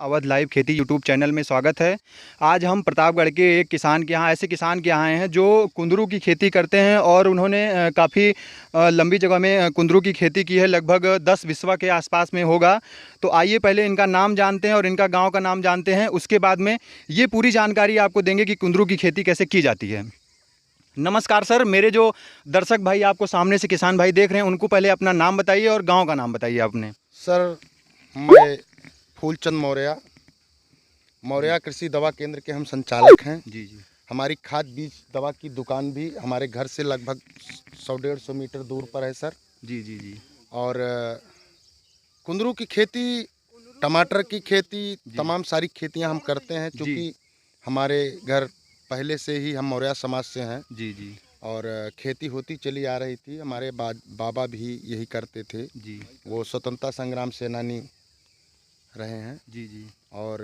Awadh live खेती YouTube channel में स्वागत है। आज हम प्रतापगढ़ के एक किसान के यहाँ ऐसे किसान के यहाँ आए हैं जो कुंदरू की खेती करते हैं और उन्होंने काफ़ी लंबी जगह में कुंदरू की खेती की है, लगभग 10 बिस्वा के आसपास में होगा। तो आइए पहले इनका नाम जानते हैं और इनका गाँव का नाम जानते हैं, उसके बाद में ये पूरी जानकारी आपको देंगे कि कुंदरू की खेती कैसे की जाती है। नमस्कार सर, मेरे जो दर्शक भाई आपको सामने से किसान भाई देख रहे हैं उनको पहले अपना नाम बताइए और गाँव का नाम बताइए आपने। सर, मैं फूलचंद मौर्या कृषि दवा केंद्र के हम संचालक हैं। जी जी। हमारी खाद बीज दवा की दुकान भी हमारे घर से लगभग 100-150 मीटर दूर पर है सर। जी जी जी। और कुंदरू की खेती, टमाटर की खेती, तमाम सारी खेतियां हम करते हैं, क्योंकि हमारे घर पहले से ही हम मौर्या समाज से हैं। जी जी। और खेती होती चली आ रही थी, हमारे बाबा भी यही करते थे। जी। वो स्वतंत्रता संग्राम सेनानी रहे हैं। जी जी। और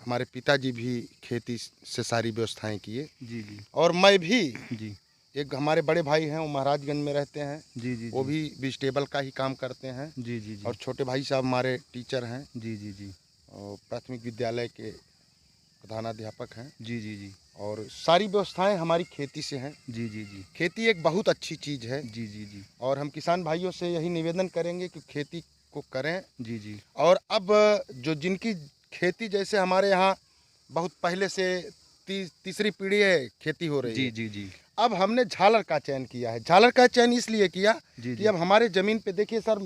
हमारे पिताजी भी खेती से सारी व्यवस्थाएं किए। जी जी। और मैं भी जी, एक हमारे बड़े भाई हैं, वो महाराजगंज में रहते हैं। जी जी। वो भी वेजिटेबल का ही काम करते हैं। जी जी। और छोटे भाई साहब हमारे टीचर हैं। जी जी जी। और प्राथमिक विद्यालय के प्रधानाध्यापक हैं। जी जी जी। और सारी व्यवस्थाएं हमारी खेती से हैं। जी जी जी। खेती एक बहुत अच्छी चीज़ है। जी जी जी। और हम किसान भाइयों से यही निवेदन करेंगे कि खेती को करें। जी जी। और अब जो जिनकी खेती, जैसे हमारे यहाँ बहुत पहले से तीसरी पीढ़ी है खेती हो रही है। जी जी जी। अब हमने झालर का चयन किया है। झालर का चयन इसलिए किया कि अब हमारे ज़मीन पे देखिए सर,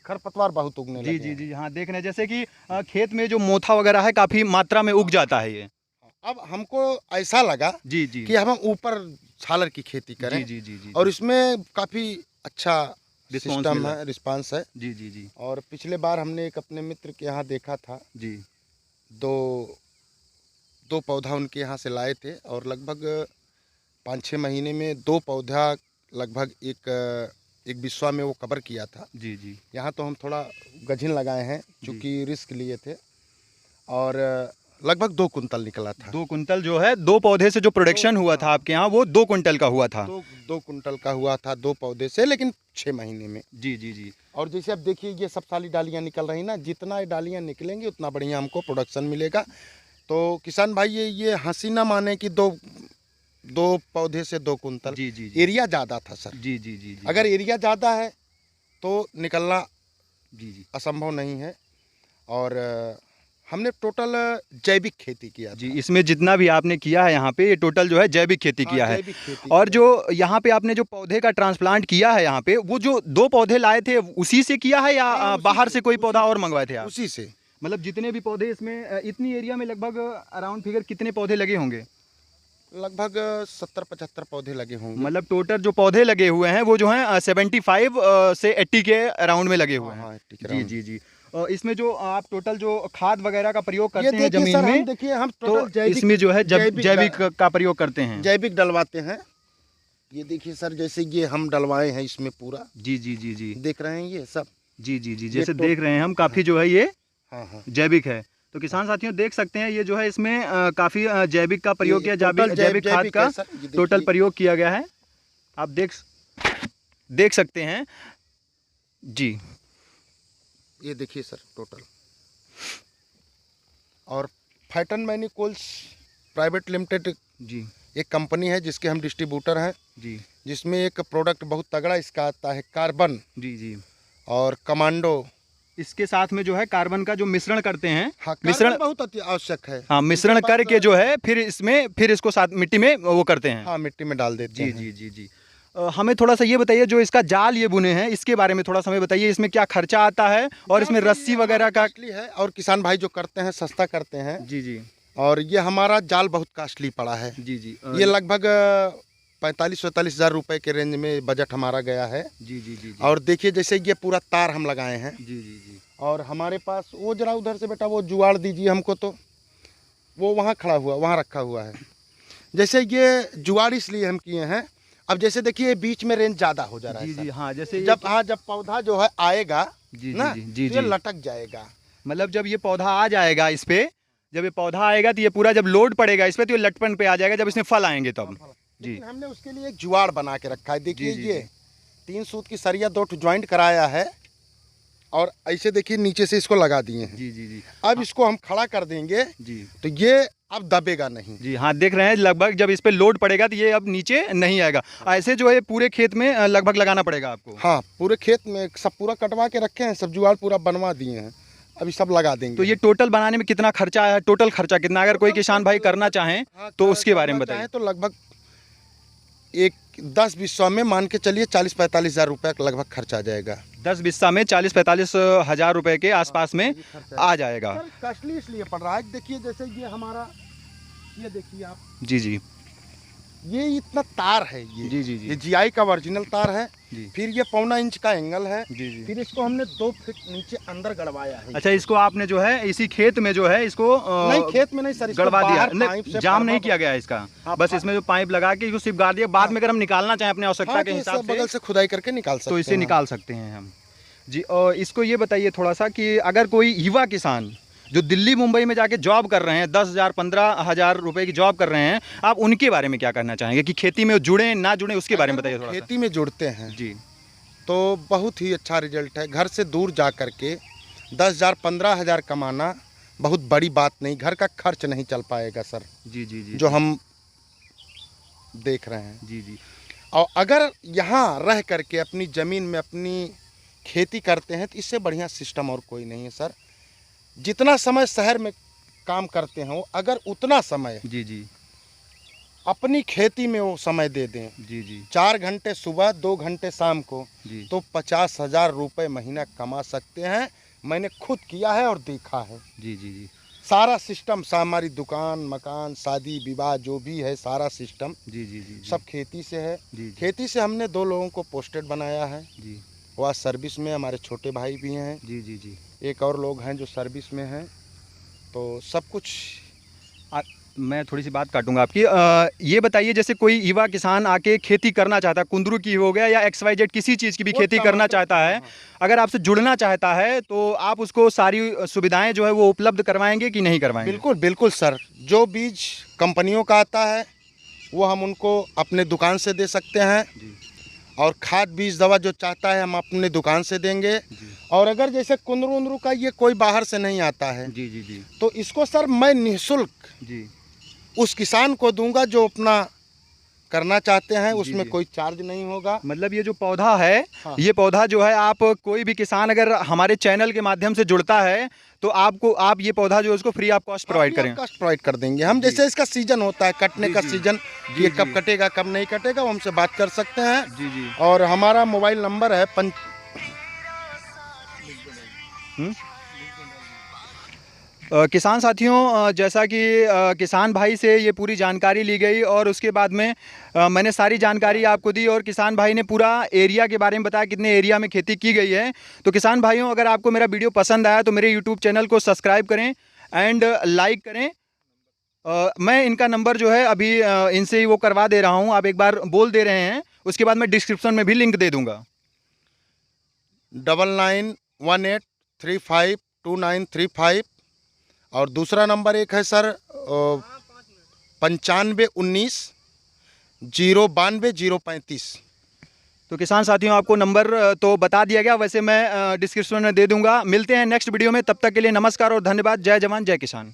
खरपतवार बहुत उगने लगे। जी जी जी। हाँ, देख रहे हैं जैसे कि खेत में जो मोथा वगैरह है काफ़ी मात्रा में उग जाता है ये। अब हमको ऐसा लगा जी जी कि हम ऊपर झालर की खेती करें। जी जी जी। और इसमें काफ़ी अच्छा सिस्टम है, रिस्पांस है। जी जी जी। और पिछले बार हमने एक अपने मित्र के यहाँ देखा था। जी। दो पौधा उनके यहाँ से लाए थे और लगभग 5-6 महीने में 2 पौधा लगभग एक बिस्वा में वो कवर किया था। जी जी। यहाँ तो हम थोड़ा गझिन लगाए हैं, क्योंकि रिस्क लिए थे। और लगभग 2 कुंतल निकला था। 2 कुंतल जो है, 2 पौधे से जो प्रोडक्शन हुआ था आपके यहाँ, वो 2 कुंटल का हुआ था। 2 कुंटल का हुआ था 2 पौधे से, लेकिन 6 महीने में। जी जी जी। और जैसे अब देखिए ये सब सारी डालियाँ निकल रही ना, जितना ये डालियाँ निकलेंगी उतना बढ़िया हमको प्रोडक्शन मिलेगा। तो किसान भाई ये हंसी ना माने कि दो पौधे से 2 कुंतल। जी जी। एरिया ज़्यादा था सर। जी जी जी। अगर एरिया ज़्यादा है तो निकलना जी जी असंभव नहीं है। और हमने टोटल जैविक खेती किया जी। इसमें जितना भी आपने किया है यहाँ पे, ये टोटल जो है जैविक खेती किया है। और जो यहाँ पे आपने जो पौधे का ट्रांसप्लांट किया है यहाँ पे, वो जो 2 पौधे लाए थे उसी से किया है या बाहर से कोई पौधा और मंगवाए थे आप? उसी से। मतलब जितने भी पौधे इसमें, इतनी एरिया में लगभग अराउंड फिगर कितने पौधे लगे होंगे? लगभग 70-75 पौधे लगे होंगे। मतलब टोटल जो पौधे लगे हुए हैं वो जो हैं 75 से 80 के अराउंड में लगे हुए हैं। जी जी जी। इसमें जो आप टोटल जो खाद वगैरह का प्रयोग करते हैं जमीन में, देखिए हम तो इसमें जो है जैविक का प्रयोग करते हैं। जैविक डलवाते हैं। ये देखिए सर, जैसे ये हम डलवाए हैं इसमें पूरा। जी जी जी जी। देख रहे हैं ये सब। जी जी जी। जैसे देख रहे हैं हम, काफ़ी जो है ये जैविक है। तो किसान साथियों देख सकते हैं, ये जो है इसमें काफ़ी जैविक का प्रयोग किया, जैविक खाद का टोटल प्रयोग किया गया है। आप देख सकते हैं जी। ये देखिए सर टोटल। और फैटन मैनिकोल्स प्राइवेट लिमिटेड जी एक कंपनी है जिसके हम डिस्ट्रीब्यूटर हैं जी, जिसमें एक प्रोडक्ट बहुत तगड़ा इसका आता है, कार्बन। जी जी। और कमांडो। इसके साथ में जो है कार्बन का जो मिश्रण करते हैं। हाँ, मिश्रण बहुत अति आवश्यक है। हाँ, मिश्रण करके जो है फिर इसको साथ मिट्टी में वो करते हैं। हाँ, मिट्टी में डाल देते हैं। जी जी जी। हमें थोड़ा सा ये बताइए, जो इसका जाल ये बुने हैं इसके बारे में थोड़ा सा हमें बताइए, इसमें क्या खर्चा आता है और इसमें रस्सी वगैरह का है। और किसान भाई जो करते हैं सस्ता करते हैं। जी जी। और ये हमारा जाल बहुत कास्टली पड़ा है। जी जी। ये लगभग 45-45 हज़ार रुपये के रेंज में बजट हमारा गया है। जी जी जी। और देखिए जैसे ये पूरा तार हम लगाए हैं। जी जी जी। और हमारे पास वो जरा उधर से बेटा वो जुगाड़ दीजिए हमको, तो वो वहाँ खड़ा हुआ, वहाँ रखा हुआ है। जैसे ये जुगाड़ इसलिए हम किए हैं, अब जैसे देखिए बीच में रेंज ज़्यादा हो जा रहा है। जी जी। हाँ, जैसे जब पौधा जो है आएगा जी ना जी, ये लटक जाएगा। मतलब जब ये पौधा आ जाएगा इस पे, जब ये पौधा आएगा तो ये पूरा जब लोड पड़ेगा इस पे तो ये लटपन पे आ जाएगा, जब इसमें फल आएंगे तब। जी। हमने उसके लिए एक जुगाड़ बना के रखा है। देखिए ये 3 सूत की सरिया 2 ज्वाइंट कराया है और ऐसे देखिए नीचे से इसको लगा दिए हैं। जी जी जी। अब इसको हम खड़ा कर देंगे जी तो ये अब दबेगा नहीं। जी हाँ, देख रहे हैं लगभग जब इस पे लोड पड़ेगा तो ये अब नीचे नहीं आएगा। ऐसे जो है पूरे खेत में लगभग लगाना पड़ेगा आपको। हाँ, पूरे खेत में सब पूरा कटवा के रखे हैं, सब जुगाड़ पूरा बनवा दिए हैं, अभी सब लगा देंगे। तो ये टोटल बनाने में कितना खर्चा आया? टोटल खर्चा कितना, अगर कोई किसान भाई करना चाहें तो उसके बारे में बताइए। तो लगभग एक 10-20 में मान के चलिए 40-45 हज़ार रुपये लगभग खर्चा आ जाएगा। 10 बिस्सा में 40-45 हज़ार रुपए के आसपास में आ जाएगा। कॉस्टली इसलिए पड़ रहा है, देखिए जैसे ये हमारा, ये देखिए आप, जी जी। ये इतना तार है, जी जी जी। ये जीआई का ओरिजिनल तार है। जी। फिर ये 1.25 इंच का एंगल है। जी जी। फिर इसको हमने 2 फीट नीचे अंदर गड़वाया है। अच्छा, इसको आपने जो है इसी खेत में जो है इसको नहीं, खेत में नहीं सर, इसको गड़वा दिया, नहीं, जाम नहीं किया गया इसका। हाँ, बस इसमें जो पाइप लगा के इसको सिर्फ गाड़ दिया। बाद में अगर हम निकालना चाहें अपने आवश्यकता के हिसाब से बगल से खुदाई करके निकाल सकते तो हैं, इसे निकाल सकते हैं हम। जी, और इसको ये बताइए थोड़ा सा कि अगर कोई युवा किसान जो दिल्ली मुंबई में जाके जॉब कर रहे हैं, 10,000 15,000 रुपए की जॉब कर रहे हैं, आप उनके बारे में क्या कहना चाहेंगे कि खेती में जुड़े ना जुड़े, उसके बारे में बताइए थोड़ा सा। खेती में जुड़ते हैं जी, तो बहुत ही अच्छा रिजल्ट है। घर से दूर जा कर के 10,000 15,000 कमाना बहुत बड़ी बात नहीं, घर का खर्च नहीं चल पाएगा सर। जी जी जी। जो हम देख रहे हैं। जी जी। और अगर यहाँ रह करके अपनी ज़मीन में अपनी खेती करते हैं तो इससे बढ़िया सिस्टम और कोई नहीं है सर। जितना समय शहर में काम करते हो, अगर उतना समय जी जी। अपनी खेती में वो समय दे दें, जी जी। 4 घंटे सुबह 2 घंटे शाम को, जी। तो 50,000 रुपये महीना कमा सकते हैं। मैंने खुद किया है और देखा है। जी जी जी। सारा सिस्टम, हमारी दुकान, मकान, शादी विवाह जो भी है, सारा सिस्टम जी जी जी। सब खेती से है। जी। खेती से हमने 2 लोगों को पोस्टेड बनाया है। जी। वो आज सर्विस में, हमारे छोटे भाई भी हैं। जी जी जी। एक और लोग हैं जो सर्विस में हैं। तो सब कुछ। मैं थोड़ी सी बात काटूंगा आपकी। ये बताइए, जैसे कोई युवा किसान आके खेती करना चाहता है, कुंदरू की हो गया या XYZ किसी चीज़ की भी खेती करना चाहता है, अगर आपसे जुड़ना चाहता है तो आप उसको सारी सुविधाएं जो है वो उपलब्ध करवाएंगे कि नहीं करवाएंगे? बिल्कुल बिल्कुल सर। जो बीज कंपनियों का आता है वो हम उनको अपने दुकान से दे सकते हैं। और खाद बीज दवा जो चाहता है हम अपने दुकान से देंगे। और अगर जैसे कुंदरू उंदरू का ये कोई बाहर से नहीं आता है, जी जी जी, तो इसको सर मैं निःशुल्क जी उस किसान को दूंगा जो अपना करना चाहते हैं। उसमें जी। कोई चार्ज नहीं होगा। मतलब ये जो पौधा है, हाँ। ये पौधा जो है, आप कोई भी किसान अगर हमारे चैनल के माध्यम से जुड़ता है तो आप ये पौधा जो है उसको फ्री ऑफ कॉस्ट प्रोवाइड करें। कॉस्ट प्रोवाइड कर देंगे हम। जैसे इसका सीजन होता है, कटने का सीजन, ये कब कटेगा कब नहीं कटेगा, वो हमसे बात कर सकते हैं। जी जी। और हमारा मोबाइल नंबर है किसान साथियों, जैसा कि किसान भाई से ये पूरी जानकारी ली गई और उसके बाद में मैंने सारी जानकारी आपको दी और किसान भाई ने पूरा एरिया के बारे में बताया, कितने एरिया में खेती की गई है। तो किसान भाइयों, अगर आपको मेरा वीडियो पसंद आया तो मेरे यूट्यूब चैनल को सब्सक्राइब करें एंड लाइक करें। मैं इनका नंबर जो है अभी इनसे ही वो करवा दे रहा हूँ, आप एक बार बोल दे रहे हैं, उसके बाद मैं डिस्क्रिप्शन में भी लिंक दे दूँगा। 9918352935। और दूसरा नंबर एक है सर 9519 092 035। तो किसान साथियों, आपको नंबर तो बता दिया गया, वैसे मैं डिस्क्रिप्शन में दे दूंगा। मिलते हैं नेक्स्ट वीडियो में, तब तक के लिए नमस्कार और धन्यवाद। जय जवान जय किसान।